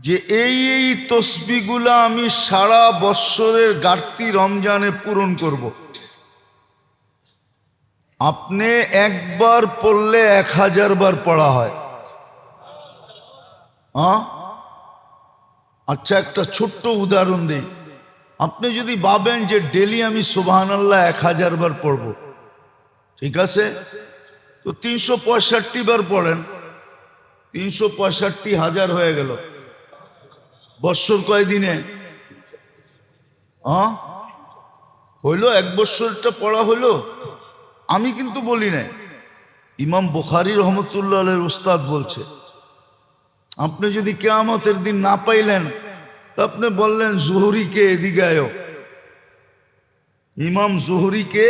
যে এই তসবিহগুলো আমি সারা বৎসরের ঘাটতি রমজানে পূরণ করব। আপনি একবার পড়লে 1000 বার পড়া হয়। আচ্ছা, একটা ছোট্ট উদাহরণ দিই। আপনি যদি ভাবেন যে ডেলি আমি সুবহানাল্লাহ 1000 বার পড়ব, ঠিক আছে, তো 365 বার পড়েন, 365,000 হয়ে গেল। বৎসর কয় দিনে? হইল, এক বৎসরটা পড়া হইলো। আমি কিন্তু বলি নাই, ইমাম বুখারী রহমতুল্লাহ আলাইহির উস্তাদ বলছে। আপনি যদি কিয়ামতের দিন না পাইলেন, তা আপনি বললেন জুহরিকে এদিকে আয়ো, ইমাম জুহরিকে,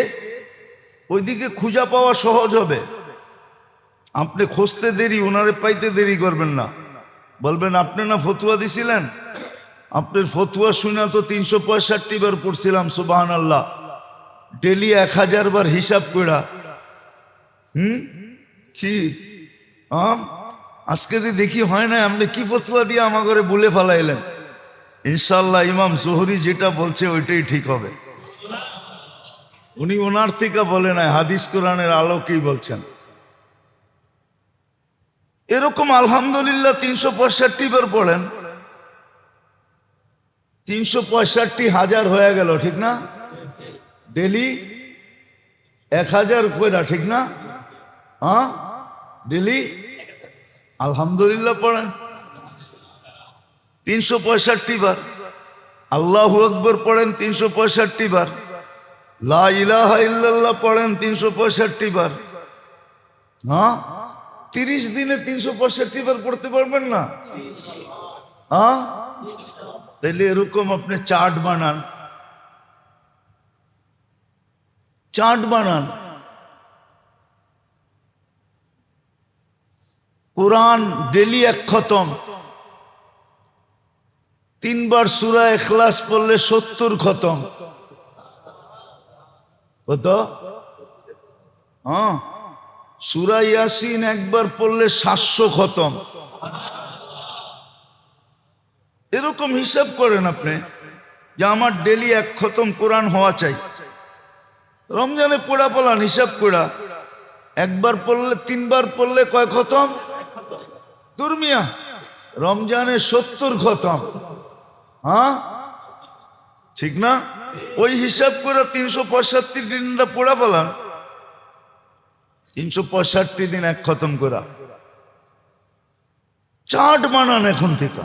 ওইদিকে খুঁজা পাওয়া সহজ হবে। আপনি খুঁজতে দেরি, ওনারে পাইতে দেরি করবেন না। বলবেন আপনি না ফতুয়া দিছিলেন, আপনার ফতুয়া শুনে তো 365 বার পড়ছিলাম সুবহানাল্লাহ, ডেলি 1000 বার হিসাব করা। কি আজকে যে দেখি হয় না, আপনি কি ফতুয়া দিয়ে আমার ঘরে বলে ফেলাইলেন। ইনশাল্লাহ ইমাম জোহরি যেটা বলছে ওইটাই ঠিক হবে। উনি ওনার থেকে বলে নাই, হাদিস কোরআনের আলোকেই বলছেন। এরকম আলহামদুলিল্লাহ 365 বার পড়েন, 365,000 হয়ে গেল, ঠিক না? ডেলি 1000 কইরা, ঠিক না? ডেলি আলহামদুলিল্লাহ পড়েন 365 বার, আল্লাহু আকবার পড়েন 365 বার, লা ইলাহা ইল্লাল্লাহ পড়েন 365 বার। 30 দিনে 365 বার পড়তে পারবেন না? তাইলে এরকম আপনি চার্ট বানান, চার্ট বানান। কোরআন ডেলি 1 খতম, 3 বার সূরা ইখলাস পড়লে 70 খতম। কত? সূরা ইয়াসিন একবার পড়লে 700 খতম। এরকম হিসাব করেন আপনি যে আমার ডেলি 1 খতম কোরআন হওয়া চাই। রমজানে পড়া পড়ান, হিসাব করা একবার পড়লে, 3 বার পড়লে কয় খতম? দুর্মিয়া, রমজানে 70 খতম। ঠিক না? ওই হিসাব করে 365 দিনটা পড়া ফেলান, 365 দিন 1 খতম করা। চার্ট বানান এখন থেকে।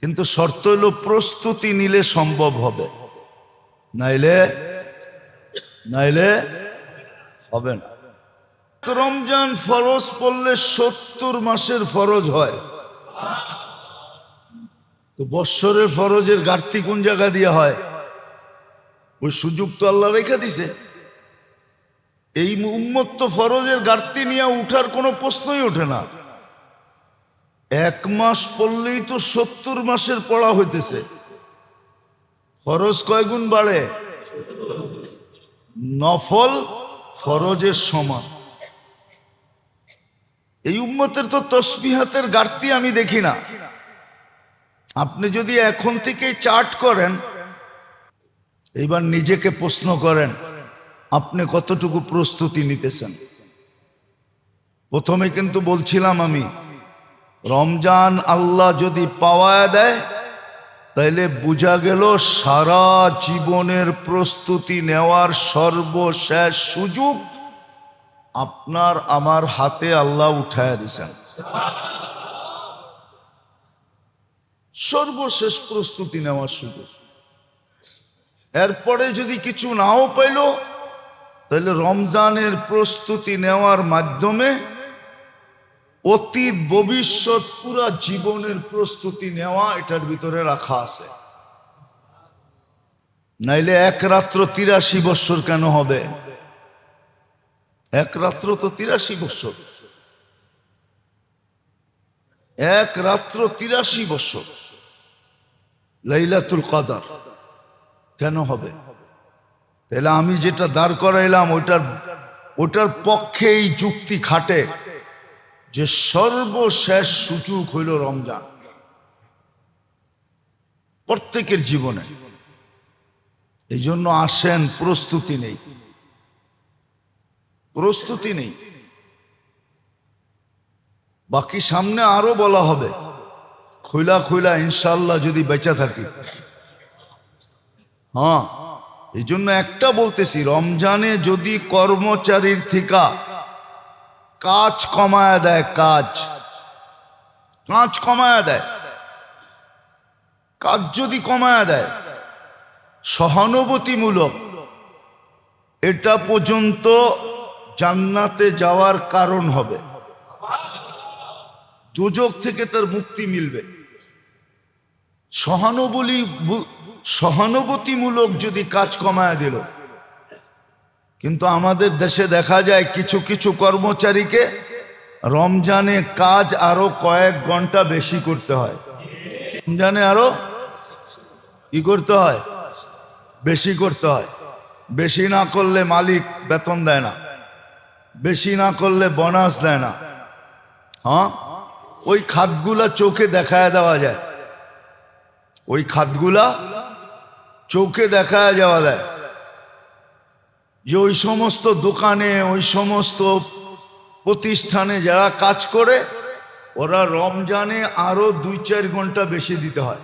কিন্তু শর্ত হলো প্রস্তুতি নিলে সম্ভব হবে, নাইলে হবে না। রমজান ফরজ পড়লে 70 মাসের ফরজ হয়। তো বৎসরের ফরজের ঘাটতি কোন জায়গা দিয়ে হয়? ওই সুযোগ তো আল্লাহ রেখে দিছে। এই উম্মত তো ফরজের ঘাটতি নিয়ে উঠার কোনো প্রশ্নই ওঠে না। 1 মাস পড়লেই তো 70 মাসের পড়া হইতেছে। ফরজ কয় গুণ বাড়ে? নফল ফরজের সমান। এই উম্মতের তো তসবিহাতের ঘাটতি আমি দেখি না। আপনি যদি এখন থেকে চার্ট করেন, এইবার নিজেকে প্রশ্ন করেন আপনি কতটুকু প্রস্তুতি নিতেছেন। প্রথমে কিন্তু বলছিলাম আমি, রমজান আল্লাহ যদি পাওয়া দেয় তাইলে বোঝা গেল সারা জীবনের প্রস্তুতি নেওয়ার সর্বশেষ সুযোগ আপনার আমার হাতে আল্লাহ উঠায়া দিছেন। সর্বশেষ প্রস্তুতি নেওয়ার সুযোগ। এরপরে যদি কিছু নাও পাইল, তাহলে রমজানের প্রস্তুতি নেওয়ার মাধ্যমে অতীত ভবিষ্যৎ পুরা জীবনের প্রস্তুতি নেওয়া এটার ভিতরে রাখা আছে। নাইলে 1 রাত্র 83 বৎসর কেন হবে? 1 রাত্র তো 83 বৎসর, 1 রাত্র 83 বৎসর লাইলাতুল কদর কেন হবে? তাহলে আমি যেটা দাঁড় করাইলাম ওটার পক্ষে এই যুক্তি খাটে যে সর্বশেষ সুযোগ হইল রমজান। প্রত্যেকের জীবনে। এই জন্য আসেন, প্রস্তুতি নেই, প্রস্তুতি নেই। বাকি সামনে আরো বলা হবে, খুইলা খুইলা ইনশাল্লাহ যদি বেঁচে থাকি। হ্যাঁ, এই জন্য একটা বলতেছি, রমজানে যদি কর্মচারীর থেকে কাজ কমায়া দেয়, কাজ কমায়া দেয়, কাজ যদি কমায়া দেয় সহানুভূতিমূলক, এটা পর্যন্ত জান্নাতে যাওয়ার কারণ হবে, দুজক থেকে তার মুক্তি মিলবে। সহানুভূতিমূলক যদি কাজ কমায় দিল। কিন্তু আমাদের দেশে দেখা যায় কিছু কিছু কর্মচারীকে রমজানে কাজ আরো কয়েক ঘন্টা বেশি করতে হয়। রমজানে আরো কি করতে হয়? বেশি করতে হয়। বেশি না করলে মালিক বেতন দেয় না, বেশি না করলে বোনাস দেয় না। হ্যাঁ, ওই খাতগুলা চোখে দেখায় দেওয়া যায়, ওই খাতগুলা চোখে দেখায় যাওয়া যায় যে ওই সমস্ত দোকানে, ওই সমস্ত প্রতিষ্ঠানে যারা কাজ করে ওরা রমজানে আরো 2-4 ঘন্টা বেশি দিতে হয়।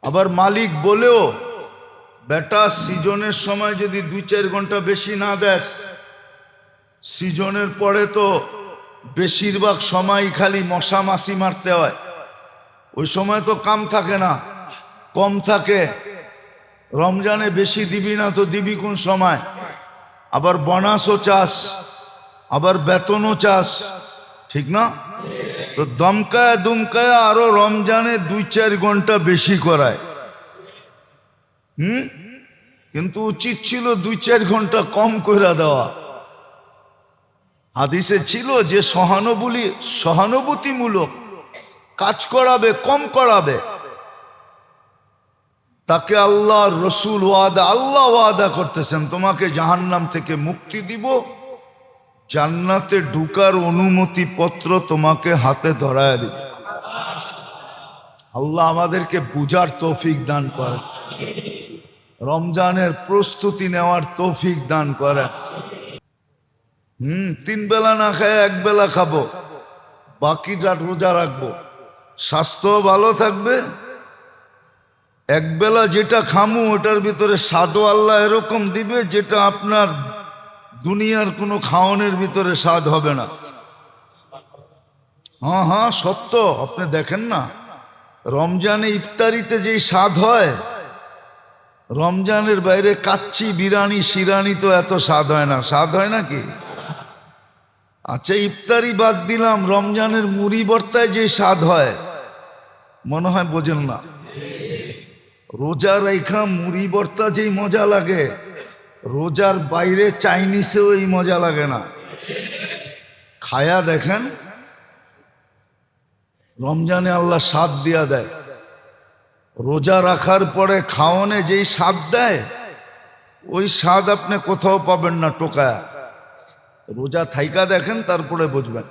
আবার মালিক বলেও, বেটা সিজনের সময় যদি 2-4 ঘন্টা বেশি না দেস, সিজনের পরে তো বেশিরভাগ সময় খালি মশা মাছি মারতে হয়, ওই সময় তো কাম থাকে না, কম থাকে। রমজানে বেশি দিবি না তো দিবি কোন সময়? আবার বোনাসও চাস, আবার বেতনও চাস, ঠিক না? তো দমকায় দুমকায় আরো রমজানে 2-4 ঘন্টা বেশি করায়। কিন্তু উচিত ছিল 2-4 ঘন্টা কম করে দেওয়া। হাদিসে ছিল যে সহানুভূতিমূলক কাজ করাবে, কম করাবে, তাকে আল্লাহ রসুল আল্লাহ ওয়াদা করতেছেন, তোমাকে জাহান্নাম থেকে মুক্তি দিব, জান্নাতে ঢুকার অনুমতি পত্র তোমাকে হাতে ধরায় দিব। আল্লাহ আমাদেরকে বুঝার তৌফিক দান করেন, রমজানের প্রস্তুতি নেওয়ার তৌফিক দান করেন। 3 বেলা না খায় 1 বেলা খাবো, বাকিটা রোজা রাখবো, স্বাস্থ্য ভালো থাকবে। 1 বেলা যেটা খামু ওটার ভিতরে স্বাদও আল্লাহ এরকম দিবে যেটা আপনার দুনিয়ার কোনো খাওয়ানোর ভিতরে স্বাদ হবে না। হ্যাঁ হ্যাঁ, সত্য। আপনি দেখেন না, রমজানে ইফতারিতে যেই স্বাদ হয়, রমজানের বাইরে কাচ্চি, বিরিয়ানি, শিরানি তো এত স্বাদ হয় না। স্বাদ হয় নাকি? আচ্ছা, ইফতারি বাদ দিলাম, রমজানের মুড়ি ভর্তায় যে স্বাদ হয় মনে হয় বোঝেন না। রোজা রেখা মুড়ি ভর্তা যেই মজা লাগে, রোজার বাইরে চাইনিজেও এই মজা লাগে না। খায়া দেখেন, রমজানে আল্লাহ স্বাদ দিয়া দেয়। রোজা রাখার পরে খাওয়ানে যেই স্বাদ দেয়, ওই স্বাদ আপনি কোথাও পাবেন না টোকায়া। রোজা থাইকা দেখেন, তারপরে বুঝবেন।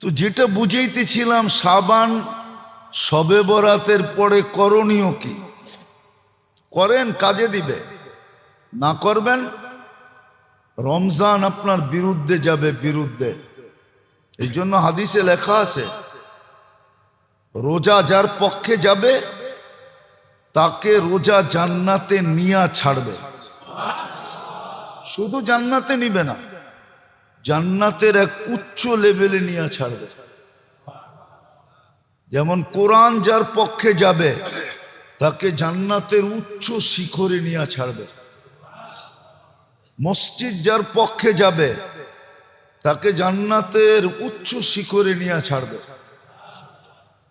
তো যেটা বুঝাইতেছিলাম, শাবান শবে বরাতের পরে করণীয় কি? করেন, কাজে দিবে। না করবেন, রমজান আপনার বিরুদ্ধে যাবে, বিরুদ্ধে। এই জন্য হাদিসে লেখা আছে, রোজা যার পক্ষে যাবে তাকে রোজা জান্নাতে নিয়া ছাড়বে। শুধু জান্নাতে নিবে না, জান্নাতের এক উচ্চ লেভেলে নিয়ে ছাড়বে। যেমন কোরআন যার পক্ষে যাবে তাকে জান্নাতের উচ্চ শিখরে নিয়ে ছাড়বে। মসজিদ যার পক্ষে যাবে তাকে জান্নাতের উচ্চ শিখরে নিয়ে ছাড়বে।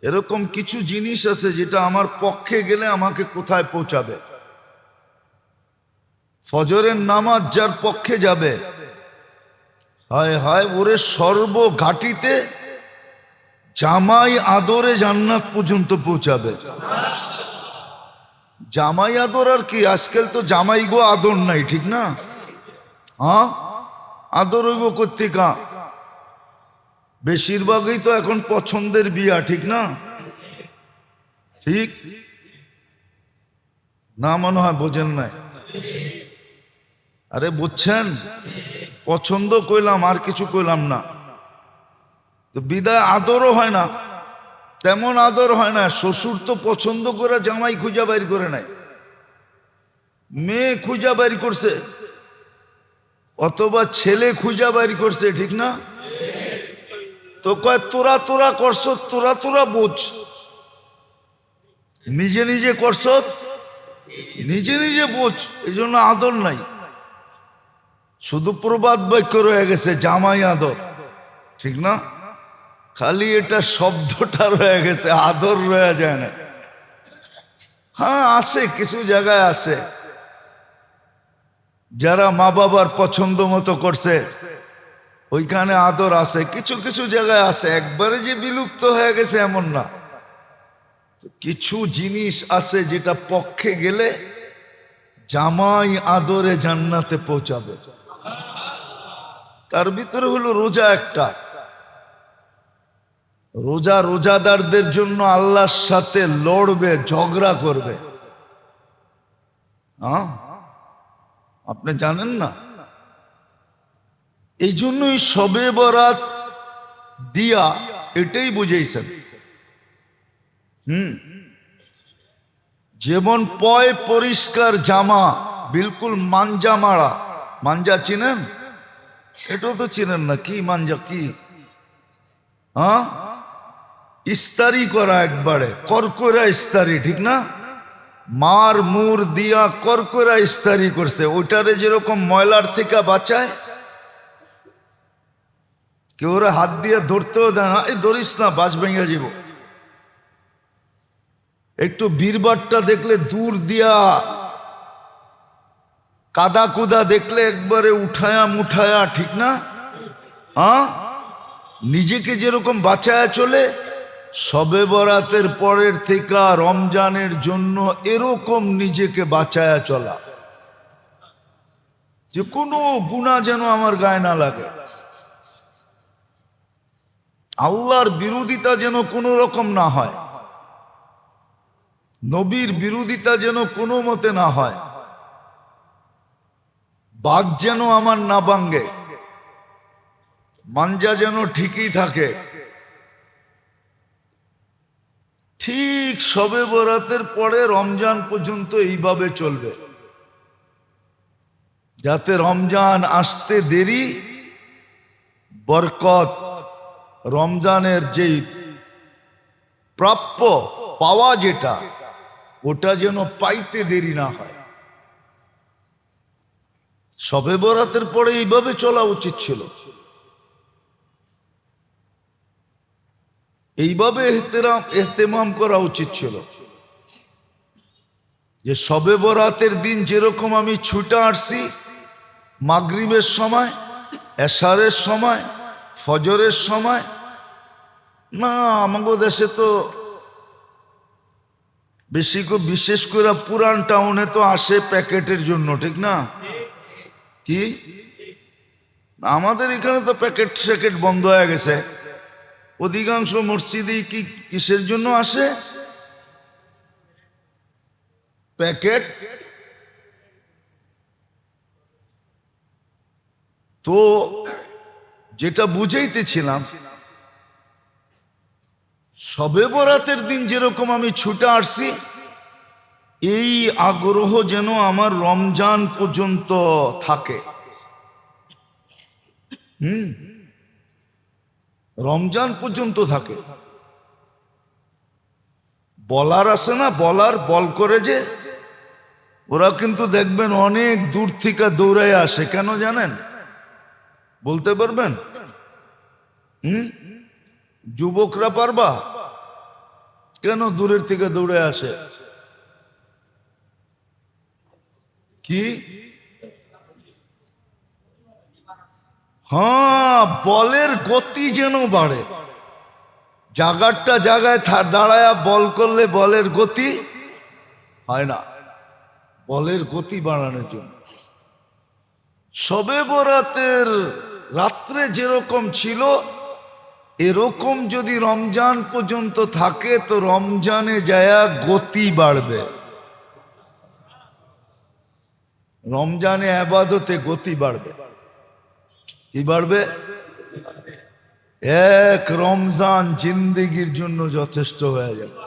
এরকম কিছু জিনিস আছে যেটা আমার পক্ষে গেলে আমাকে কোথায় পৌঁছাবে। ফজরের নামাজ যার পক্ষে যাবে, হায় হায়, ওরে সর্বঘাটিতে জামাই আদরে জান্নাত পর্যন্ত পৌঁছাবে। জামাই আদর আর কি, আজকাল তো জামাই গো আদর নাই, ঠিক না? হ্যাঁ, আদর হইব কর্তিকা, বেশিরভাগই তো এখন পছন্দের বিয়া, ঠিক না? ঠিক না? মনে হয় বোঝেন নাই। আরে বুঝছেন, পছন্দ কইলাম আর কিছু কইলাম না তো বিদায় আদরও হয় না, তেমন আদর হয় না। শ্বশুর তো পছন্দ করে জামাই খুঁজা বাইর করে নাই, মেয়ে খুঁজা বাইর করছে অথবা ছেলে খুঁজা বাইর করছে, ঠিক না? তো কয় তোরা তোরা করছ, তোরা তোরা বোঝ, নিজে নিজে করছ, নিজে নিজে বোঝ, এই জন্য আদর নাই। শুধু প্রবাদ বাক্য রয়ে গেছে জামাই আদর, ঠিক না? খালি এটা শব্দটা রয়ে গেছে, আদর রয়ে যায় না। হ্যাঁ আছে, কিছু জায়গায় আছে যারা মা বাবার পছন্দ মতো করছে, ওইখানে আদর আছে। কিছু কিছু জায়গায় আছে, একবারে যে বিলুপ্ত হয়ে গেছে এমন না। কিছু জিনিস আছে যেটা পক্ষে গেলে জামাই আদরে জান্নাতে পৌঁছাবে। তার ভিতরে হলো রোজা একটা। রোজা রোজাদারদের জন্য আল্লাহর সাথে লড়বে, ঝগড়া করবে। হ্যাঁ, আপনি জানেন না? এই জন্যই শবে বরাত দিয়া এটাই বুঝাইছেন। যেমন পয় পরিষ্কার জামা, বিলকুল মাঞ্জা মারা। মাঞ্জা চিনেন? এটাও তো চিনেন না। কি মাঞ্জা? কি? হ্যাঁ, ইস্তারি করা, একবারে করকরা ইস্তারি, ঠিক না? মার মুর দিয়া করকরা ইস্তারি করছে। ওইটারে যেরকম ময়লার থেকে বাঁচায়, কেউ ওরা হাত দিয়ে ধরতেও দেয় না, এই ধরিস না বাজ ভেঙে যাব। একটু বীরবারটা দেখলে দূর দিয়া, কাদা কুদা দেখলে একবারে উঠায়া মুঠায়া, ঠিক না? হ্যাঁ, নিজেকে যেরকম বাঁচায়া চলে, শবে বরাতের পরের থেকে রমজানের জন্য এরকম নিজেকে বাঁচায়া চলা, যে কোনো গুনাহ যেন আমার গায়ে না লাগে, আল্লাহর বিরোধিতা যেন কোনো রকম না হয়, নবীর বিরোধিতা যেন কোনো মতে না হয়, বাঘ যেন আমার না ভাঙ্গে, মাঞ্জা যেন ঠিকই থাকে। ঠিক শবে বরাতের পরে রমজান পর্যন্ত এইভাবে চলবে, যাতে রমজান আসতে দেরি, বরকত, রমজানের যেই প্রাপ্য পাওয়া যেটা, ওটা যেন পাইতে দেরি না হয়। শবে বরাতের পরে এইভাবে চলা উচিত ছিল, এইভাবে এহতেমাম করা উচিত ছিল, যে শবে বরাতের দিন যেরকম আমি ছুটে আসছি মাগরিবের সময়, এশারের সময়, ফজরের সময়। না, আমাদের দেশে তো বেশি বিশেষ করে পুরান টাউনে তো আসে প্যাকেটের জন্য, ঠিক না? কি আমাদের এখানে তো প্যাকেট স্যাকেট বন্ধ হয়ে গেছে। অধিকাংশ মসজিদে কি কিসের জন্য আসে? প্যাকেট। তো যেটা বুঝাইতেছিলাম, শবে বরাতের দিন যেরকম আমি ছুটে আসছি, এই আগ্রহ যেন আমার রমজান পর্যন্ত থাকে। রমজান পর্যন্ত থাকে। বলার আছে না, বলার বল করে যে, ওরা কিন্তু দেখবেন অনেক দূর থেকে দৌড়ায় আসে। কেন জানেন? বলতে পারবেন? যুবকরা পারবা? কেন দূরের থেকে দৌড়ে আসে? কি? হ্যাঁ, বলের গতি যেন বাড়ে। জায়গাটা জায়গায় দাঁড়ায়া বল করলে বলের গতি হয় না, বলের গতি বাড়ানোর জন্য। শবে বরাতের রাত্রে যেরকম ছিল এরকম যদি রমজান পর্যন্ত থাকে তো রমজানে যায়া গতি বাড়বে, রমজানে ইবাদতে গতি বাড়বে। কি বাড়বে? এক রমজান জিন্দেগির জন্য যথেষ্ট হয়ে যাবে।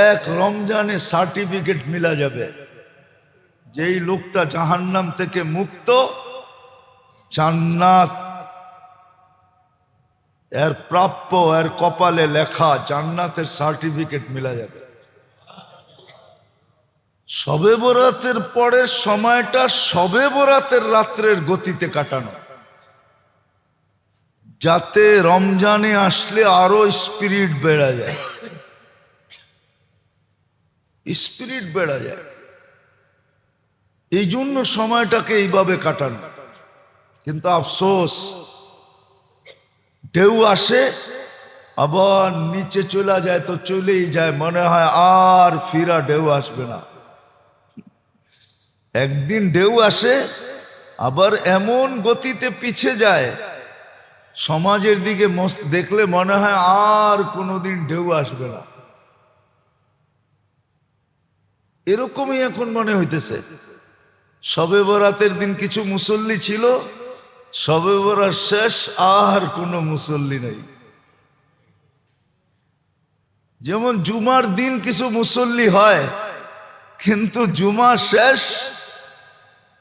এক রমজানে সার্টিফিকেট মিলা যাবে, যেই লোকটা জাহান্নাম থেকে মুক্ত, জান্নাত এর প্রাপ্য, এর কপালে লেখা, জান্নাতের সার্টিফিকেট মিলা যাবে। শবে বরাতের পরের সময়টা শবে বরাতের রাত্রের গতিতে কাটানো, যাতে রমজানে আসলে আরো স্পিরিট বেড়া যায়, স্পিরিট বেড়া যায়। এই জন্য সময়টাকে এইভাবে কাটানো। কিন্তু আফসোস, ঢেউ আসে আবার নিচে চলে যায়, তো চলেই যায়, মনে হয় আর ফিরা ঢেউ আসবে না। একদিন ঢেউ আসে আবার এমন গতিতে পিছে যায়, সমাজের দিকে দেখলে মনে হয় আর কোনোদিন ঢেউ আসবে না। এরকমই এখন মনে হইতেছে। শবে বরাতের দিন কিছু মুসল্লি ছিল, শবে বরাত শেষ, আর কোনো মুসল্লি নেই। যেমন জুমার দিন কিছু মুসল্লি হয়, কিন্তু জুমা শেষ,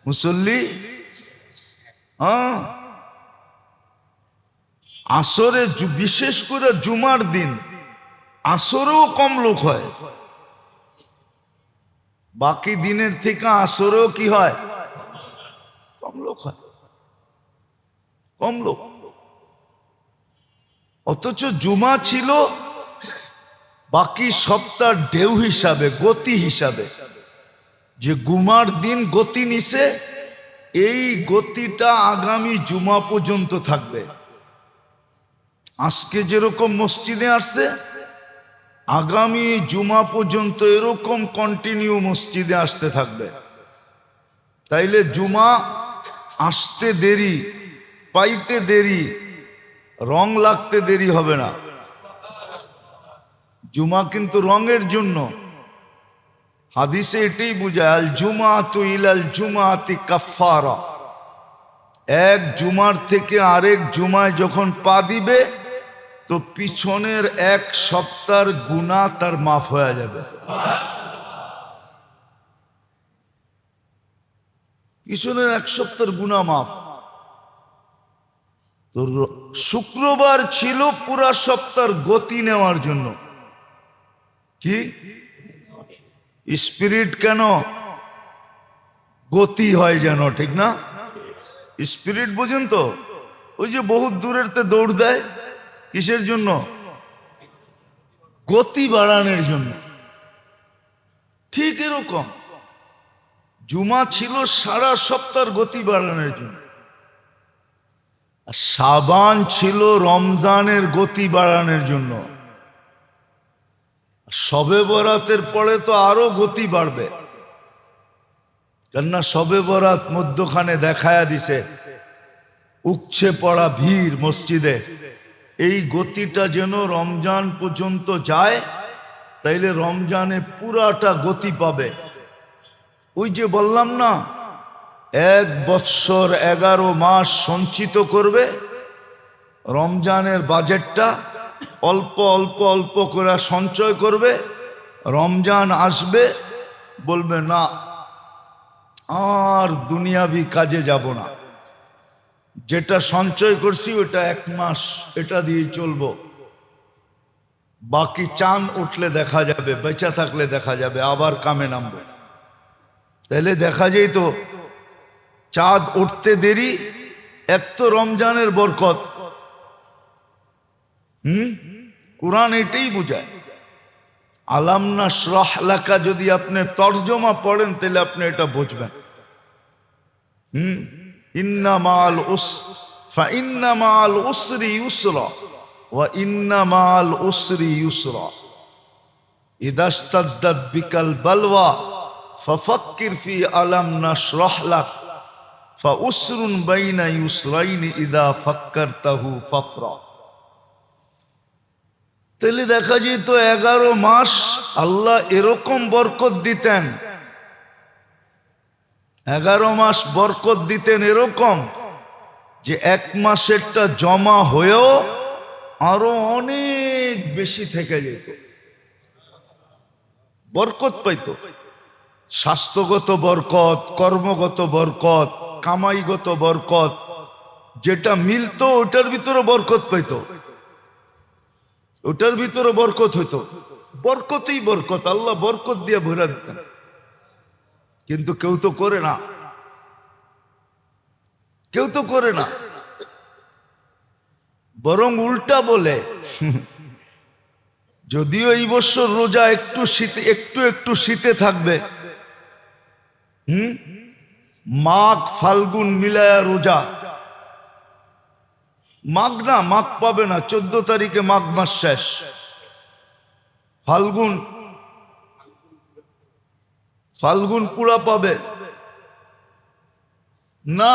মুসল্লি আসরে, বিশেষ করে জুমার দিন আসরেও কম লোক হয়। বাকি দিনের থেকে আসরেও কি হয়? কম লোক হয়, কম লোক। অথচ জুমা ছিল বাকি সপ্তাহ ঢেউ হিসাবে, গতি হিসাবে, যে গুমার দিন গতি নিছে, এই গতিটা আগামী জুমা পর্যন্ত থাকবে। আজকে যেরকম মসজিদে আসছে, আগামী জুমা পর্যন্ত এরকম কন্টিনিউ মসজিদে আসতে থাকবে। তাইলে জুমা আসতে দেরি, পাইতে দেরি, রং লাগতে দেরি হবে না। জুমা কিন্তু রঙের জন্য। হাদিসে এটাই বুঝায়, আল জুমাতু ইলাল জুমাতি কাফারা। এক জুমার থেকে আরেক জুমায় যখন পা দিবে, তো পিছনের এক সপ্তাহের গুনাহ তার মাফ হয়ে যাবে। পিছনের এক সপ্তাহের গুনাহ মাফ। তো শুক্রবার ছিল পুরা সপ্তাহের গতি নেওয়ার জন্য। কি স্পিরিট কেন? গতি হয় যেন, ঠিক না? স্পিরিট বুঝেন তো? ওই যে বহুত দূরের তে দৌড় দেয়, কিসের জন্য? গতি বাড়ানোর জন্য। ঠিক এরকম জুমা ছিল সারা সপ্তাহের গতি বাড়ানোর জন্য, আর শাবান ছিল রমজানের গতি বাড়ানোর জন্য। শবে বরাতের পরে তো আরো গতি বাড়বে, কেননা শবে বরাত মধ্যখানে দেখায়া দিছে, উপচে পড়া ভিড় মসজিদে। এই গতিটা যেন রমজান পর্যন্ত যায়, তাইলে রমজানে পুরাটা গতি পাবে। ওই যে বললাম না, 1 বৎসর 11 মাস সঞ্চিত করবে, রমজানের বাজেটটা অল্প অল্প অল্প করে সঞ্চয় করবে। রমজান আসবে, বলবে না আর দুনিয়াবি কাজে যাব না, যেটা সঞ্চয় করছি ওটা 1 মাস এটা দিয়ে চলবো, বাকি চাঁদ উঠলে দেখা যাবে, বেঁচে থাকলে দেখা যাবে, আবার কামে নামবে। তাহলে দেখা যায় তো চাঁদ উঠতে দেরি, এক তো রমজানের বরকত। কুরআন এটাই বুঝায়। আলাম নাশরাহ লাকা যদি আপনি তরজমা পড়েন, তাহলে আপনি এটা বুঝবেন। ইন্না মাআল ফাইন্না মাআল উসরি ইউসরা ওয়া ইন্না মাআল উসরি ইউসরা ইযা ইশতাদ্দাত বিকাল বালওয়া ফাফাক্কির ফি আলাম নাশরাহ লাক ফাউসরুন বাইনা ইউসরাইনি ইদা ফাক্কারতাহু ফাফরা। তাহলে দেখা যেত 11 মাস আল্লাহ এরকম বরকত দিতেন, 11 মাস বরকত দিতেন এরকম যে 1 মাসেরটা জমা হয়েও আরো অনেক বেশি থেকে যেত, বরকত পাইতো। স্বাস্থ্যগত বরকত, কর্মগত বরকত, কামাইগত বরকত, যেটা মিলতো ওটার ভিতরে বরকত পাইতো, ওটার ভিতরে বরকত হইতো। বরকতই বরকত, আল্লাহ বরকত দিয়ে ভরা দিতেন। কিন্তু কেউ তো করে না, কেউ তো করে না, বরং উল্টা বলে। যদিও এই বছর রোজা একটু শীতে, একটু শীতে থাকবে, মাঘ ফাল্গুন মিলায়া রোজা। মাঘ না, মাঘ পাবে না, 14 তারিখে মাঘ মাস শেষ। ফাল্গুন পুরা পাবে না,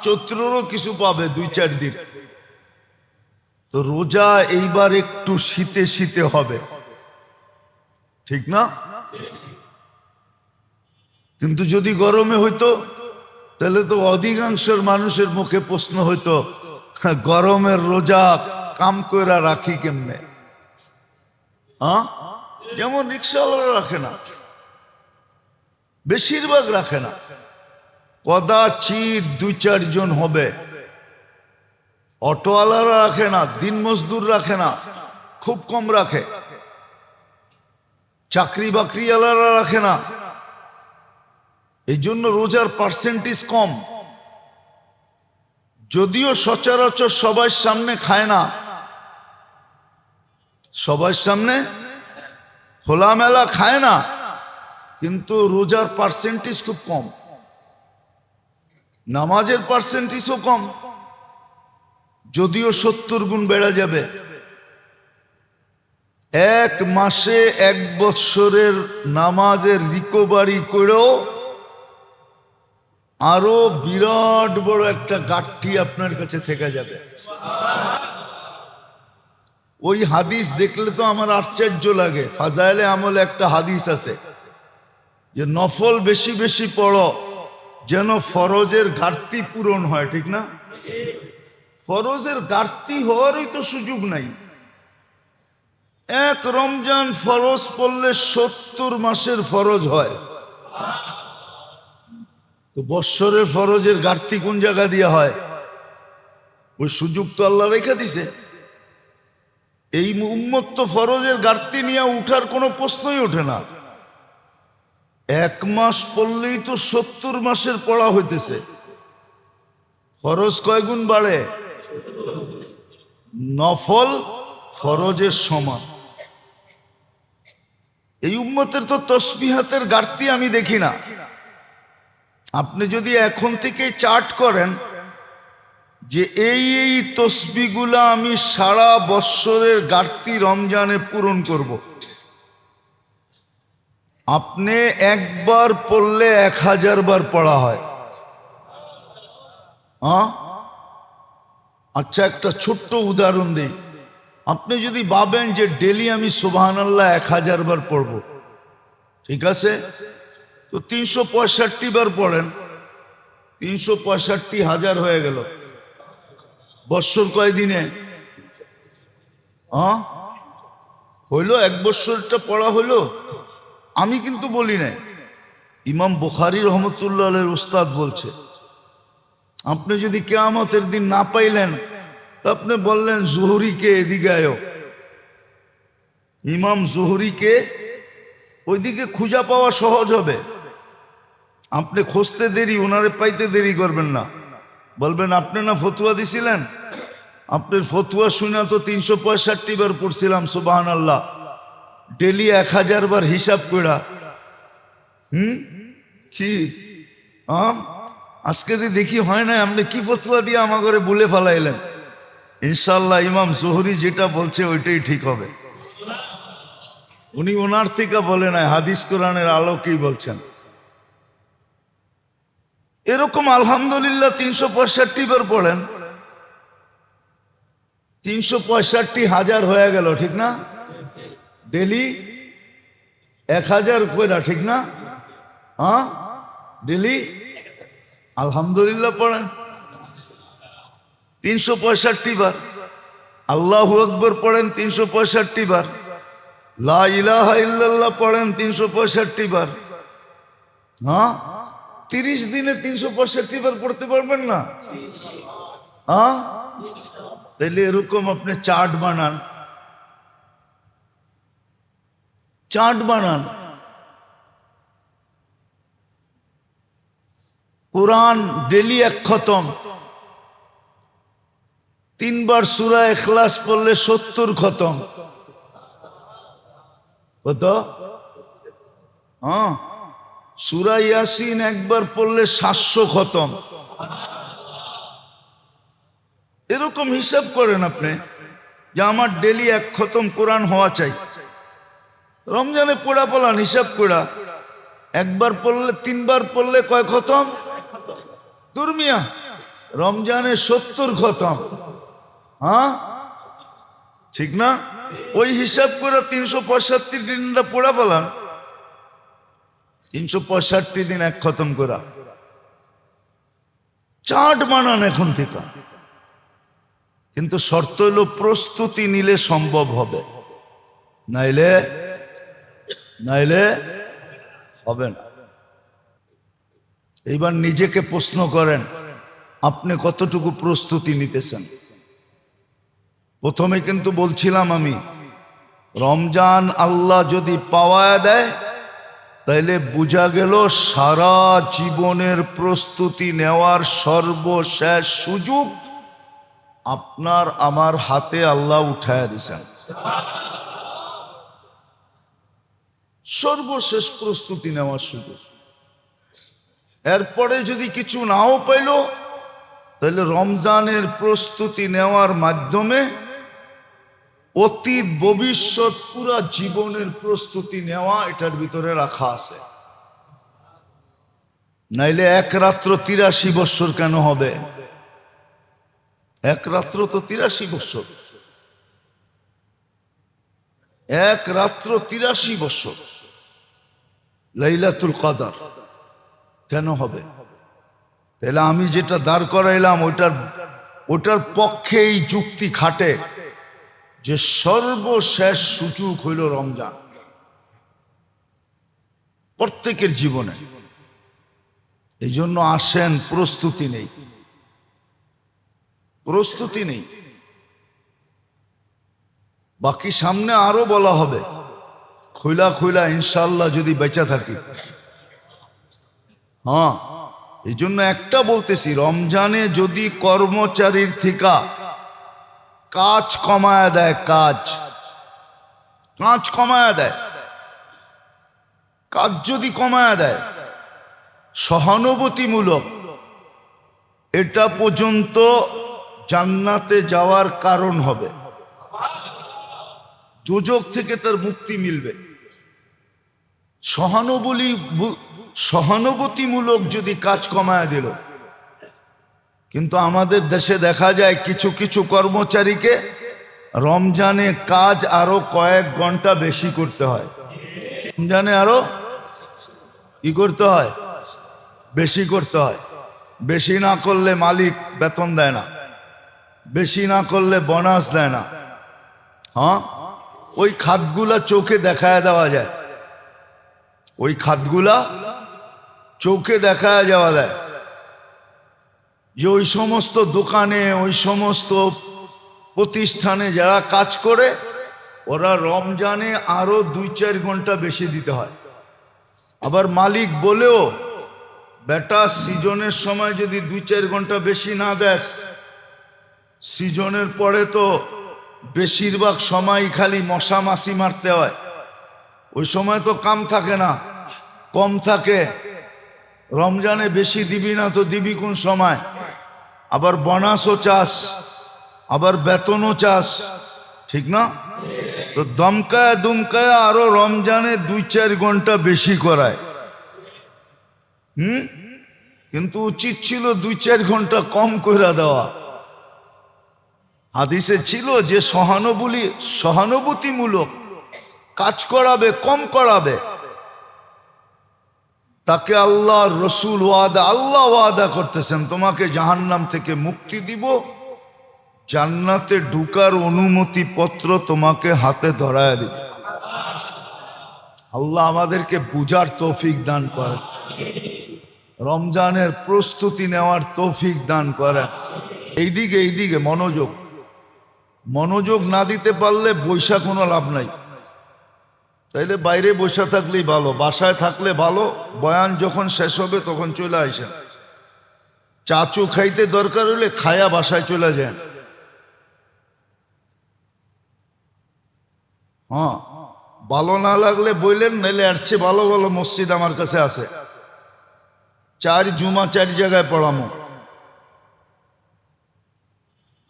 চৈত্রেরও কিছু পাবে 2-4 দিন। তো রোজা এইবার একটু শীতে শীতে হবে, ঠিক না? কিন্তু যদি গরমে হইতো তাহলে তো অধিকাংশের মানুষের মুখে প্রশ্ন হইতো, গরমের রোজা কাম কইরা রাখি কেমনে? হ্যাঁ, যেমন রিক্সাওয়ালারা রাখে না, বেশিরভাগ রাখে না, কদাচিৎ 2-4 জন হবে। অটোওয়ালারা রাখে না, দিন মজদুর রাখে না, খুব কম রাখে। চাকরি বাকরিওয়ালারা রাখে না, এই জন্য রোজার পার্সেন্টেজ কম। যদিও সচরাচর সবার সামনে খায় না, সবার সামনে খোলামেলা খায় না, কিন্তু রোজার পার্সেন্টেজ খুব কম, নামাজের পার্সেন্টেজও কম। যদিও 70 গুণ বেড়ে যাবে। 1 মাসে 1 বৎসরের নামাজের রিকভারি করেও আরো বিরাট বড় একটা গাঠি আপনার কাছে থেকে যাবে। ওই হাদিস দেখলে তো আমার আশ্চর্য লাগে। ফাজাইলে আমলে একটা হাদিস আছে যে নফল বেশি বেশি পড়ো যেন ফরজের ঘাটতি পূরণ হয়, ঠিক না? ফরজের ঘাটতি হওয়ারই তো সুযোগ নাই। 1 রমজান ফরজ পড়লে 70 মাসের ফরজ হয়। তো বৎসরের ফরজের ঘাটতি কোন জায়গা দিয়ে হয়? ওই সুযোগ তো আল্লাহ রেখে দিছে। এই উম্মত তো ফরজের ঘাটতি নিয়ে উঠার কোনো প্রশ্নই ওঠে না। 1 মাস পড়লেই তো 70 মাসের পড়া হইতেছে। ফরজ কয় গুণ বাড়ে? নফল ফরজের সমান। এই উম্মতের তো তসবিহাতের ঘাটতি আমি দেখি না। আপনি যদি এখন থেকে চার্ট করেন যে এই তসবিহগুলা আমি সারা বৎসরের ঘাটতি রমজানে পূরণ করব, আপনি একবার পড়লে 1000 বার পড়া হয়। আচ্ছা, একটা ছোট্ট উদাহরণ দিই। আপনি যদি ভাবেন যে ডেলি আমি সুবহানাল্লাহ 1000 বার পড়ব, ঠিক আছে, তো 365 বার পড়েন, 365,000 হয়ে গেল। বৎসর কয় দিনে? হইলো 1 বৎসরটা পড়া হইলো। আমি কিন্তু বলি নাই, ইমাম বুখারী রহমতুল্লাহ আলাইহির উস্তাদ বলছে। আপনি যদি কিয়ামতের দিন না পাইলেন তো আপনি বললেন জুহরিকে এদিকে আয়ো, ইমাম জুহরিকে ওইদিকে খুঁজা পাওয়া সহজ হবে। আপনি খুঁজতে দেরি, ওনারে পাইতে দেরি করবেন না। বলবেন আপনি না ফতুয়া দিছিলেন, আপনার ফতুয়া শুনে তো 365 বার পড়ছিলাম সুবহানাল্লাহ, ডেলি 1000 বার হিসাব করা। কি আজকে দেখি হয় না, আপনি কি ফতুয়া দিয়ে আমার ঘরে বলে ফেলাইলেন। ইনশাল্লাহ ইমাম জোহরি যেটা বলছে ওইটাই ঠিক হবে। উনি ওনার থেকে বলে নাই, হাদিস কোরআনের আলোকেই বলছেন। এরকম আলহামদুলিল্লাহ 365 বার পড়েন, 365,000 হয়ে গেল, ঠিক না? ডেলি 1000 কইরা, ঠিক না? হ্যাঁ, ডেলি আলহামদুলিল্লাহ পড়েন 365 বার। আল্লাহু আকবার পড়েন 365 বার। লা ইলাহা ইল্লাল্লাহ পড়েন 365 বার। হ্যাঁ, 30 দিনে 365 বার পড়তে পারবেন না? হ্যাঁ, তাইলে এরকম আপনি চার্ট বানান, চার্ট বানান। কোরআন ডেলি 1 খতম, 3 বার সূরা ইখলাস পড়লে 70 খতম। কত? হ্যাঁ, সূরা ইয়াসিন একবার পড়লে 700 খতম। এরকম হিসাব করেন আপনি যে আমার ডেলি 1 খতম কোরআন হওয়া চাই। রমজানে পড়া পড়ান, হিসাব করা একবার পড়লে 3 বার পড়লে কয় খতম? দুর্মিয়া, রমজানে 70 খতম। হ্যাঁ, ঠিক না? ওই হিসাব করে 365 দিনটা পড়া ফেলান, 365 দিন 1 খতম করা। চার্ট বানান এখন থেকে। কিন্তু শর্ত হলো প্রস্তুতি নিলে সম্ভব হবে, নাইলে হবে না। এইবার নিজেকে প্রশ্ন করেন, আপনি কতটুকু প্রস্তুতি নিতেছেন? প্রথমে কিন্তু বলছিলাম আমি, রমজান আল্লাহ যদি পাওয়া দেয় তাইলে বোঝা গেল সারা জীবনের প্রস্তুতি নেওয়ার সর্বশেষ সুযোগ আপনার আমার হাতে আল্লাহ উঠায়া দিছেন। সর্বশেষ প্রস্তুতি নেওয়ার সুযোগ। এরপরে যদি কিছু নাও পাইল তাহলে রমজানের প্রস্তুতি নেওয়ার মাধ্যমে অতীত ভবিষ্যৎ পুরা জীবনের প্রস্তুতি নেওয়া এটার ভিতরে রাখা আছে। নাইলে 1 রাত্র 83 বছর কেন হবে? 1 রাত্র তো 83 বছর, 1 রাত্র 83 বছর লাইলাতুল কদর কেন হবে? তাহলে আমি যেটা দাঁড় করাইলাম ওটার পক্ষে এই যুক্তি খাটে যে সর্বশেষ সুযোগ হইল রমজান প্রত্যেকের জীবনে। এই জন্য আসেন, প্রস্তুতি নেই, প্রস্তুতি নেই। বাকি সামনে আরো বলা হবে, খুইলা খুইলা ইনশাল্লাহ যদি বেঁচে থাকি। হ্যাঁ, এই জন্য একটা বলতেছি, রমজানে যদি কর্মচারীর থেকে কাজ কমায়া দেয়, কাজ কমায়া দেয়, কাজ যদি কমায়া দেয় সহানুভূতিমূলক, এটা পর্যন্ত জান্নাতে যাওয়ার কারণ হবে, দুজক থেকে তার মুক্তি মিলবে। সহানুভূতিমূলক যদি কাজ কমায়া দিল। কিন্তু আমাদের দেশে দেখা যায় কিছু কিছু কর্মচারীকে রমজানে কাজ আরো কয়েক ঘন্টা বেশি করতে হয়। রমজানে আরো কি করতে হয়? বেশি করতে হয়। বেশি না করলে মালিক বেতন দেয় না, বেশি না করলে বোনাস দেয় না। হ্যাঁ, ওই খাতগুলা চোখে দেখায় দেওয়া যায়, ওই খাতগুলা চোখে দেখায় যাওয়া যায় যে ওই সমস্ত দোকানে, ওই সমস্ত প্রতিষ্ঠানে যারা কাজ করে ওরা রমজানে আরো 2-4 ঘন্টা বেশি দিতে হয়। আবার মালিক বলেও, বেটা সিজনের সময় যদি 2-4 ঘন্টা বেশি না দেস, সিজনের পরে তো বেশিরভাগ সময় খালি মশা মাছি মারতে হয়, ওই সময় তো কাম থাকে না, কম থাকে। রমজানে বেশি দিবি না তো দিবি কোন সময়? আবার বোনাসও চাস, আবার বেতনও চাস, ঠিক না? তো দমকায় দুমকায় আরো রমজানে 2-4 ঘন্টা বেশি করায়। কিন্তু উচিত ছিল 2-4 ঘন্টা কম কইরা দেওয়া। হাদিসে ছিল যে সহানুভূতিমূলক কাজ করাবে, কম করাবে, তাকে আল্লাহ রসুল আল্লাহ ওয়াদা করতেছেন তোমাকে জাহান্নাম থেকে মুক্তি দিব, জান্নাতে ঢুকার অনুমতি পত্র তোমাকে হাতে ধরায় দিব। আল্লাহ আমাদেরকে বুঝার তৌফিক দান করেন, রমজানের প্রস্তুতি নেওয়ার তৌফিক দান করেন। এইদিকে মনোযোগ না দিতে পারলে বৈশা কোনো লাভ নাই। তাইলে বাইরে বসে থাকলেই ভালো, বাসায় থাকলে ভালো। বয়ান যখন শেষ হবে তখন চলে আসেন। চাচু খাইতে দরকার হলে খায়া বাসায় চলে যান। হ্যাঁ, ভালো না লাগলে বললেন, নাইলে এর চেয়ে ভালো ভালো মসজিদ আমার কাছে আছে, 4 জুমা 4 জায়গায় পড়ামো,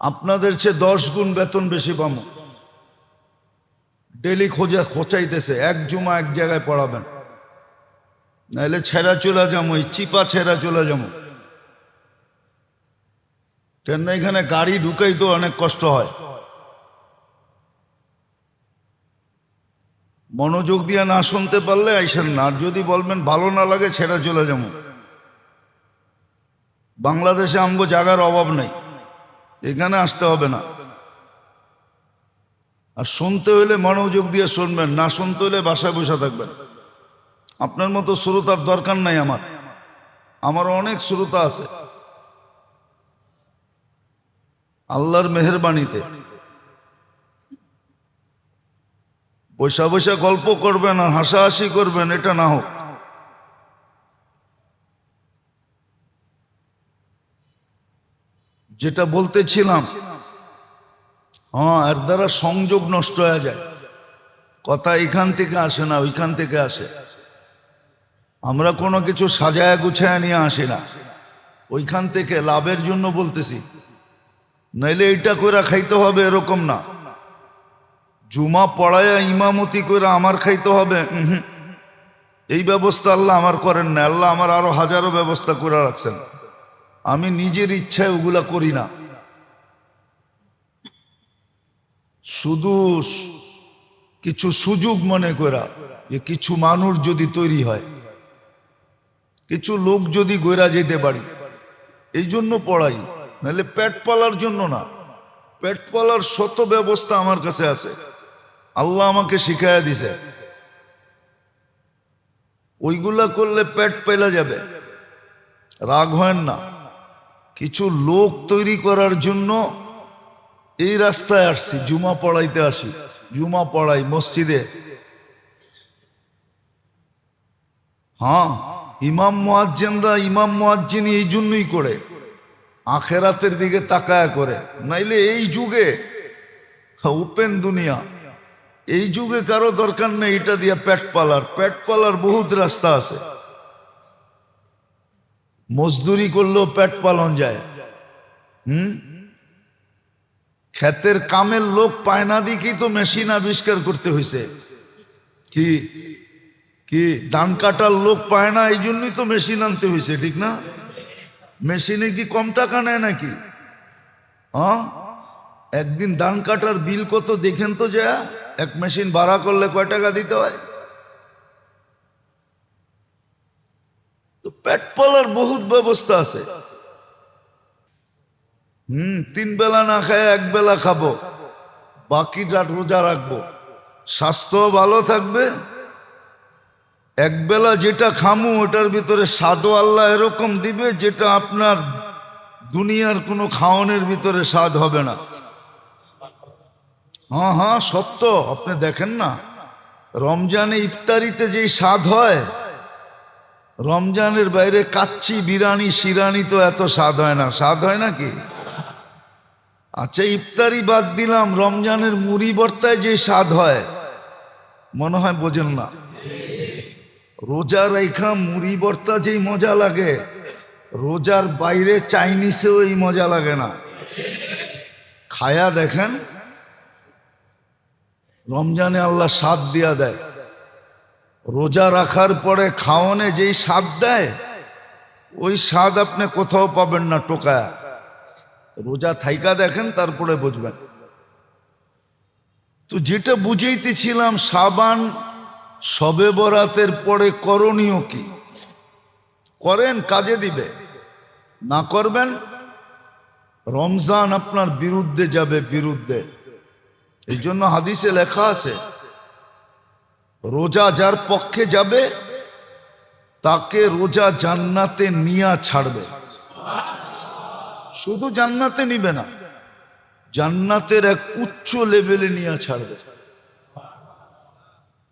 আপনাদের চেয়ে 10 গুণ বেতন বেশি পাবো। ডেলি খোঁচাইতেছে, 1 জুমা 1 জায়গায় পড়াবেন, নাইলে ছেঁড়া চলে যাবো, এই চিপা ছেঁড়া চলে যাবো। কেন এখানে গাড়ি ঢুকাই তো অনেক কষ্ট হয়। মনোযোগ দিয়ে না শুনতে পারলে আইসেন না। আর যদি বলবেন ভালো না লাগে ছেড়ে চলে যাবো। বাংলাদেশে আমগো জায়গার অভাব নেই, এখানে আসতে হবে না। আর শুনতে হইলে মনোযোগ দিয়ে শুনবেন, না শুনতে হইলে বাসায় বসে থাকবেন। আপনার মতো শ্রোতার দরকার নাই আমার অনেক শ্রোতা আছে। আল্লাহর মেহেরবানিতে বৈশা বৈশা গল্প করবেন আর হাসাহাসি করবেন, এটা না হোক। যেটা বলতেছিলাম, এর দ্বারা সংযোগ নষ্ট হয়ে যায়। কথা এখান থেকে আসে না, ওইখান থেকে আসে। আমরা কোনো কিছু সাজায় গুছায় নিয়ে আসি না, ওইখান থেকে লাভের জন্য বলতেছি। নাইলে এইটা কইরা খাইতে হবে এরকম না। জুমা পড়ায়া ইমামতি কইরা আমার খাইতে হবে, এই ব্যবস্থা আল্লাহ আমার করেন না। আল্লাহ আমার আরো হাজারো ব্যবস্থা করে রাখছেন, আমি নিজের ইচ্ছায় ওগুলা করি না। শুধু কিছু সুযোগ মনে করা, যে কিছু মানুষ যদি তৈরি হয়, কিছু লোক যদি গইরা যেতে পারি, এই জন্য পড়াই। নাহলে পেট পালার জন্য না। পেট পালার শত ব্যবস্থা আমার কাছে আছে, আল্লাহ আমাকে শিখাইয়া দিছে। ওইগুলা করলে পেট পেলা যাবে, রাগ হয় না। কিছু লোক তৈরি করার জন্য এই রাস্তায় আসছি, জুমা পড়াইতে আসি, জুমা পড়াই মসজিদে। ইমাম মুয়াজ্জিনরা ইমাম মুয়াজ্জিন এই জন্যই করে, আখেরাতের দিকে তাকায়া করে। নাইলে এই যুগে ওপেন দুনিয়া, এই যুগে কারো দরকার নেই এটা দিয়ে পেট পালার বহুত রাস্তা আছে। মজদুরি করলেও পেট পালন যায়। ক্ষেতের কামের লোক পায় না দিকেই তো মেশিন আবিষ্কার করতে হয়েছে। কি ধান কাটার লোক পায় না, এই জন্যই তো মেশিন আনতে হয়েছে, ঠিক না? মেশিনে কি কম টাকা নেয় নাকি? একদিন ধান কাটার বিল কত দেখেন তো, যা এক মেশিন ভাড়া করলে কয় টাকা দিতে হয়? তো পেট পালার বহুত ব্যবস্থা আছে। 3 বেলা না খায় 1 বেলা খাবো, বাকিটা রোজা রাখবো, স্বাস্থ্য ভালো থাকবে। 1 বেলা যেটা খামু ওটার ভিতরে স্বাদও আল্লাহ এরকম দিবে যেটা আপনার দুনিয়ার কোনো খাওয়ানোর ভিতরে স্বাদ হবে না। সত্য। আপনি দেখেন না, রমজানে ইফতারিতে যেই স্বাদ হয়, রমজানের বাইরে কাচ্চি বিরিয়ানি শিরানি তো এত স্বাদ হয় না। স্বাদ হয় নাকি? আচ্ছা, ইফতারি বাদ দিলাম, রমজানের মুড়ি ভর্তায় যে স্বাদ হয়, মনে হয় বোঝেন না। রোজা রেখা মুড়ি ভর্তা যেই মজা লাগে, রোজার বাইরে চাইনিজেও এই মজা লাগে না। খায়া দেখেন, রমজানে আল্লাহ স্বাদ দিয়া দেয়। রোজা রাখার পরে খাওয়ানে যেই স্বাদ দেয়, ওই স্বাদ আপনি কোথাও পাবেন না টোকায়া। রোজা থাইকা দেখেন, তারপরে বুঝবেন। তো যেটা বুঝাইতেছিলাম, শাবান শবে বরাতের পরে করণীয় কি? করেন, কাজে দিবে। না করবেন, রমজান আপনার বিরুদ্ধে যাবে, বিরুদ্ধে। এই জন্য হাদিসে লেখা আছে, রোজা যার পক্ষে যাবে তাকে রোজা জান্নাতে নিয়া ছাড়বে। শুধু জান্নাতে নিবে না, জান্নাতের এক উচ্চ লেভেলে নিয়ে ছাড়বে।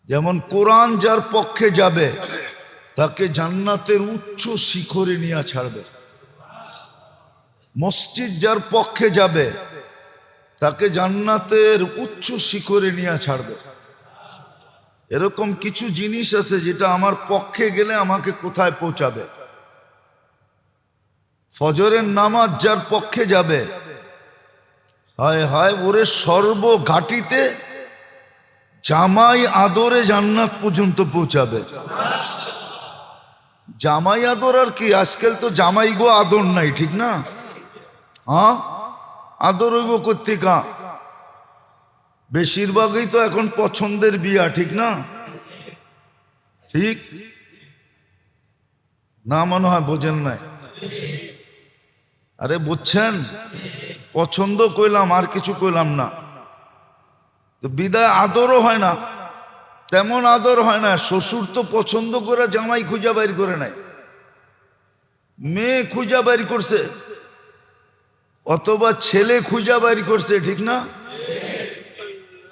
যেমন কোরআন যার পক্ষে যাবে তাকে জান্নাতের উচ্চ শিখরে নিয়ে ছাড়বে। মসজিদ যার পক্ষে যাবে তাকে জান্নাতের উচ্চ শিখরে নিয়ে ছাড়বে। এরকম কিছু জিনিস আছে যেটা আমার পক্ষে গেলে আমাকে কোথায় পৌঁছাবে। ফজরের নামাজ যার পক্ষে যাবে, হায় হায়, ওরে সর্বঘাটিতে জামাই আদরে জান্নাত পর্যন্ত পৌঁছাবে। জামাই আদর আর কি, আজকাল তো জামাই গো আদর নাই, ঠিক না? হ্যাঁ, আদর হইব কর্তিকা, বেশিরভাগই তো এখন পছন্দের বিয়া, ঠিক না? ঠিক না, মনে হয় বোঝেন নাই। আরে বুঝছেন, পছন্দ কইলাম, আর কিছু কইলাম না। তো বিদায় আদরও হয় না, তেমন আদর হয় না। শ্বশুর তো পছন্দ করে জামাই খুঁজা বাইর করে নাই, মেয়ে খুঁজা বাইর করছে, অথবা ছেলে খুঁজা বাইর করছে, ঠিক না?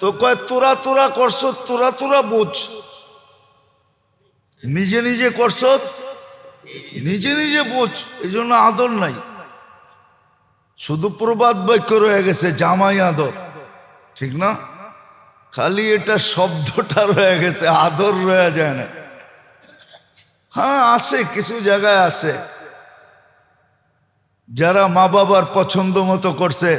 তো কয় তোরা তোরা করছ, তোরা তোরা বোঝ। নিজে নিজে করছ, নিজে নিজে বোঝ। এই জন্য আদর নাই, শুধু প্রবাদ বাক্য রয়ে গেছে, জামাই আদর, ঠিক না? খালি এটা শব্দটা রয়ে গেছে, আদর রয়ে যায় না। হ্যাঁ, আছে কিছু জায়গায় আছে যারা মা বাবার পছন্দ মতো করছে,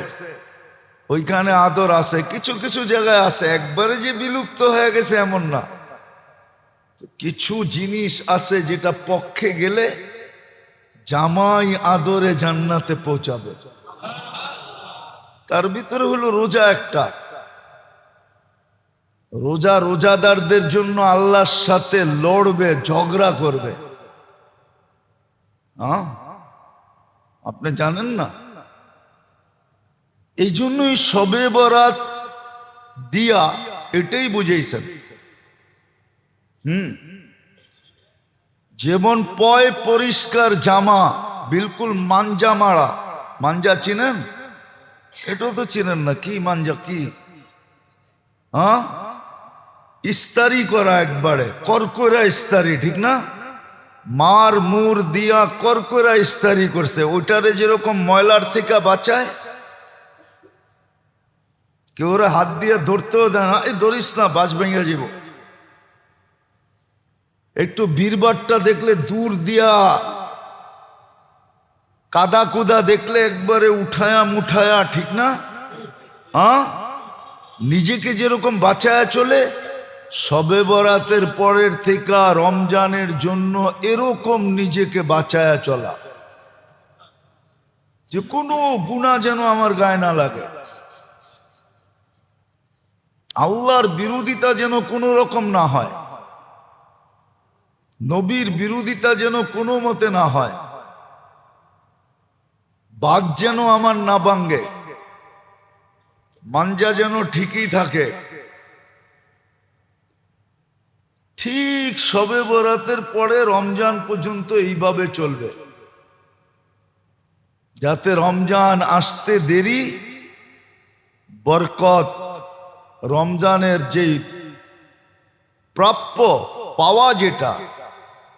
ওইখানে আদর আছে। কিছু কিছু জায়গায় আছে, একবারে যে বিলুপ্ত হয়ে গেছে এমন না। কিছু জিনিস আছে যেটা পক্ষে গেলে জামাই আদরে জান্নাতে পৌঁছাবে। তার ভিতরে হলো রোজা একটা। রোজা রোজাদারদের জন্য আল্লাহর সাথে লড়বে, ঝগড়া করবে। হ্যাঁ, আপনি জানেন না? এই জন্যই শবে বরাত দিয়া এটাই বুঝাইছেন। যেমন পয় পরিষ্কার জামা, বিলকুল মাঞ্জা মারা। মাঞ্জা চিনেন? এটাও তো চিনেন না। কি মাঞ্জা? কি? হ্যাঁ, ইস্তারি করা, একবারে করকরা ইস্তারি, ঠিক না? মার মুর দিয়া করকরা ইস্তারি করছে। ওইটারে যেরকম ময়লার থেকে বাঁচায়, কেউ ওরা হাত দিয়ে ধরতেও দেয় না, এই ধরিস না, বাজ ভেঙে যাব। একটু বীরবারটা দেখলে দূর দিয়া, কাদা কুদা দেখলে একবারে উঠায়া মুঠায়া, ঠিক না? হ্যাঁ, নিজেকে যেরকম বাঁচায়া চলে, শবে বরাতের পরের থেকে রমজানের জন্য এরকম নিজেকে বাঁচায়া চলা, যে কোনো গুনাহ যেন আমার গায়ে না লাগে, আল্লাহর বিরোধিতা যেন কোনো রকম না হয়, নবীর বিরোধিতা যেন কোনো মতে না হয়, বাঘ যেন আমার না ভাঙ্গে, মাঞ্জা যেন ঠিকই থাকে। ঠিক শবে বরাতের পরে রমজান পর্যন্ত এইভাবে চলবে, যাতে রমজান আসতে দেরি, বরকত, রমজানের যেই প্রাপ্য পাওয়া যেটা,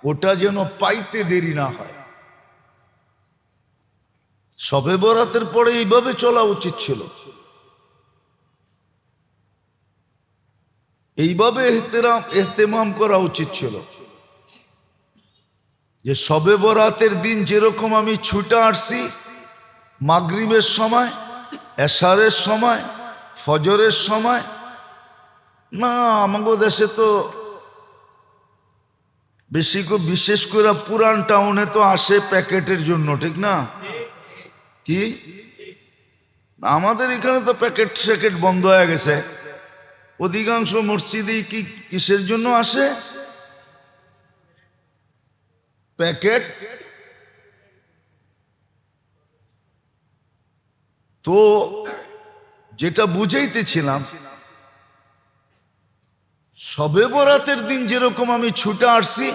ওটা যেন পাইতে দেরি না হয়। শবে বরাতের পরে এইভাবে চলা উচিত ছিল, এইভাবে এহতেমাম করা উচিত ছিল। যে শবে বরাতের দিন যেরকম আমি ছুটে আসছি, মাগরিবের সময়, এশারের সময়, ফজরের সময়, না আমাদের দেশে তো বিশেষ করে পুরান টাউনে তো আসে প্যাকেটের জন্য, ঠিক না? কি আমাদের এখানে তো প্যাকেট স্যাকেট বন্ধ হয়ে গেছে। অধিকাংশ মসজিদে কি কিসের জন্য আসে? প্যাকেট। তো যেটা বুঝাইতেছিলাম, শবে বরাতের দিন যেরকম আমি ছুটে আসছি,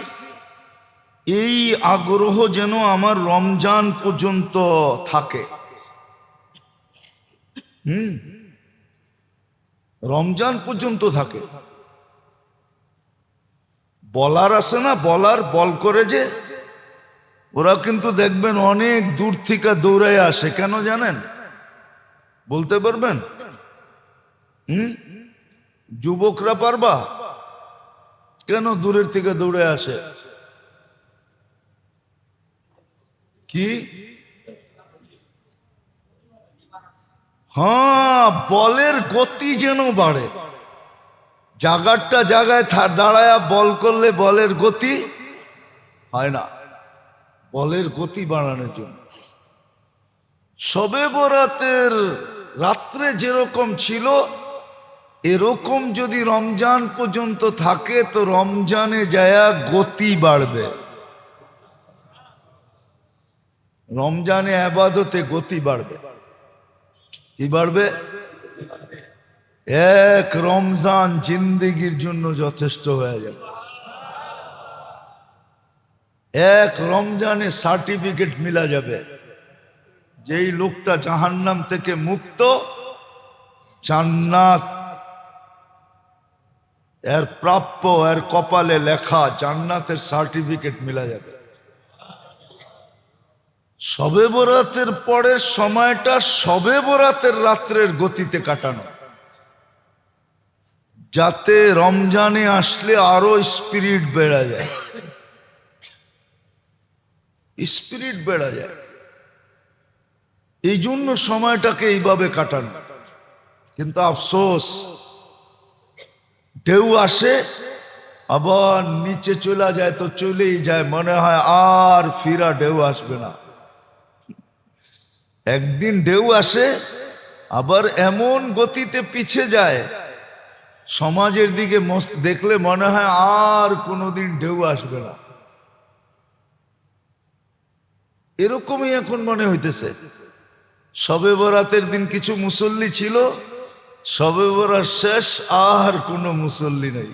এই আগ্রহ যেন আমার রমজান পর্যন্ত থাকে। রমজান পর্যন্ত থাকে। বলার আছে না, বল করে যে, ওরা কিন্তু দেখবেন অনেক দূর থেকে দৌড়ায় আসে। কেন জানেন? বলতে পারবেন? যুবকরা পারবা কেন দূরের থেকে দৌড়ে আসে? কি? হ্যাঁ, বলের গতি যেন বাড়ে। জায়গায় দাঁড়ায়া বল করলে বলের গতি হয় না। বলের গতি বাড়ানোর জন্য শবে বরাতের রাত্রে যেরকম ছিল, এরকম যদি রমজান পর্যন্ত থাকে তো রমজানে যায়া গতি বাড়বে। রমজানে ইবাদতে গতি বাড়বে। কি বাড়বে? এক রমজান জিন্দেগির জন্য যথেষ্ট হয়ে যাবে। এক রমজানে সার্টিফিকেট মিলা যাবে, যেই লোকটা জাহান্নাম থেকে মুক্ত, জান্নাত এর প্রাপ্য, এর কপালে লেখা, জান্নাতের সার্টিফিকেট মিলা যাবে। শবে বরাতের পরের সময়টা শবে বরাতের রাত্রের গতিতে কাটানো, যাতে রমজানে আসলে আরো স্পিরিট বেড়া যায়। স্পিরিট বেড়া যায়, এই জন্য সময়টাকে এইভাবে কাটানো। কিন্তু আফসোস, ঢেউ আসে আবার নিচে চলে যায়, তো চলেই যায়, মনে হয় আর ফিরা ঢেউ আসবে না। একদিন ঢেউ আসে আবার এমন গতিতে পিছে যায়, সমাজের দিকে দেখলে মনে হয় আর কোনোদিন ঢেউ আসবে না। এরকমই এখন মনে হইতেছে। শবে বরাতের দিন কিছু মুসল্লি ছিল, শবে বরাত শেষ, আর কোনো মুসল্লি নেই।